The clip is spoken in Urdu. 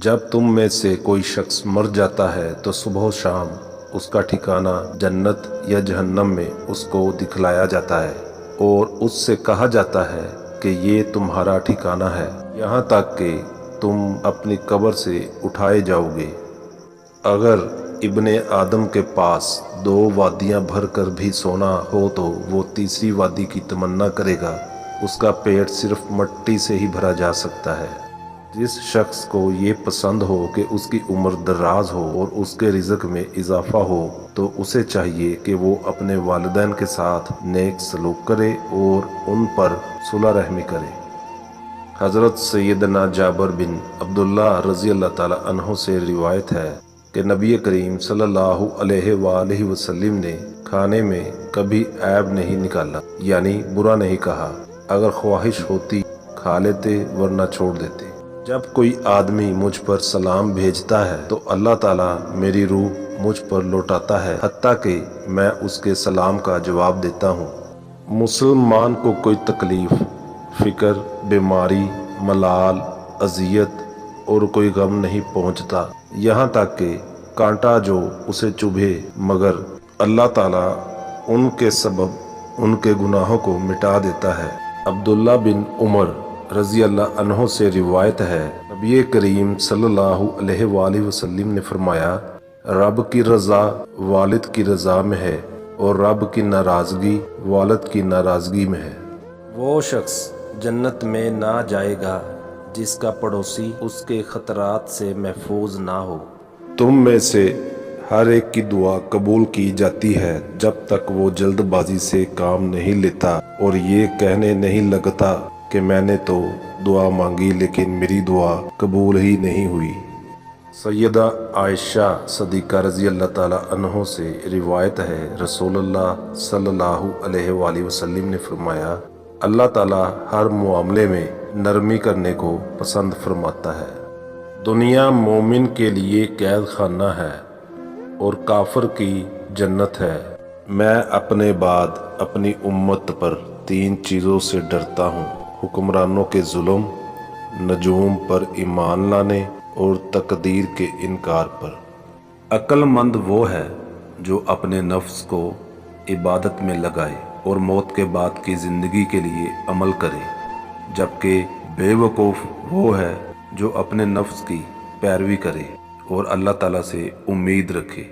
جب تم میں سے کوئی شخص مر جاتا ہے تو صبح و شام اس کا ٹھکانہ جنت یا جہنم میں اس کو دکھلایا جاتا ہے اور اس سے کہا جاتا ہے کہ یہ تمہارا ٹھکانہ ہے، یہاں تک کہ تم اپنی قبر سے اٹھائے جاؤ گے۔ اگر ابن آدم کے پاس 2 وادیاں بھر کر بھی سونا ہو تو وہ تیسری وادی کی تمنا کرے گا۔ اس کا پیٹ صرف مٹی سے ہی بھرا جا سکتا ہے۔ جس شخص کو یہ پسند ہو کہ اس کی عمر دراز ہو اور اس کے رزق میں اضافہ ہو تو اسے چاہیے کہ وہ اپنے والدین کے ساتھ نیک سلوک کرے اور ان پر صلح رحمی کرے۔ حضرت سیدنا جابر بن عبداللہ رضی اللہ تعالی عنہ سے روایت ہے کہ نبی کریم صلی اللہ علیہ وآلہ وسلم نے کھانے میں کبھی عیب نہیں نکالا، یعنی برا نہیں کہا۔ اگر خواہش ہوتی کھا لیتے ورنہ چھوڑ دیتے۔ جب کوئی آدمی مجھ پر سلام بھیجتا ہے تو اللہ تعالیٰ میری روح مجھ پر لوٹاتا ہے، حتیٰ کہ میں اس کے سلام کا جواب دیتا ہوں۔ مسلمان کو کوئی تکلیف، فکر، بیماری، ملال، اذیت اور کوئی غم نہیں پہنچتا، یہاں تک کہ کانٹا جو اسے چبھے، مگر اللہ تعالیٰ ان کے سبب ان کے گناہوں کو مٹا دیتا ہے۔ عبداللہ بن عمر رضی اللہ عنہ سے روایت ہے، نبی کریم صلی اللہ علیہ وآلہ وسلم نے فرمایا، رب کی رضا والد کی رضا میں ہے اور رب کی ناراضگی والد کی ناراضگی میں ہے۔ وہ شخص جنت میں نہ جائے گا جس کا پڑوسی اس کے خطرات سے محفوظ نہ ہو۔ تم میں سے ہر ایک کی دعا قبول کی جاتی ہے جب تک وہ جلد بازی سے کام نہیں لیتا اور یہ کہنے نہیں لگتا کہ میں نے تو دعا مانگی لیکن میری دعا قبول ہی نہیں ہوئی۔ سیدہ عائشہ صدیقہ رضی اللہ تعالی عنہ سے روایت ہے، رسول اللہ صلی اللہ علیہ وآلہ وسلم نے فرمایا، اللہ تعالیٰ ہر معاملے میں نرمی کرنے کو پسند فرماتا ہے۔ دنیا مومن کے لیے قید خانہ ہے اور کافر کی جنت ہے۔ میں اپنے بعد اپنی امت پر 3 چیزوں سے ڈرتا ہوں: حکمرانوں کے ظلم، نجوم پر ایمان لانے اور تقدیر کے انکار پر۔ عقل مند وہ ہے جو اپنے نفس کو عبادت میں لگائے اور موت کے بعد کی زندگی کے لیے عمل کرے، جبکہ بے وقوف وہ ہے جو اپنے نفس کی پیروی کرے اور اللہ تعالیٰ سے امید رکھے۔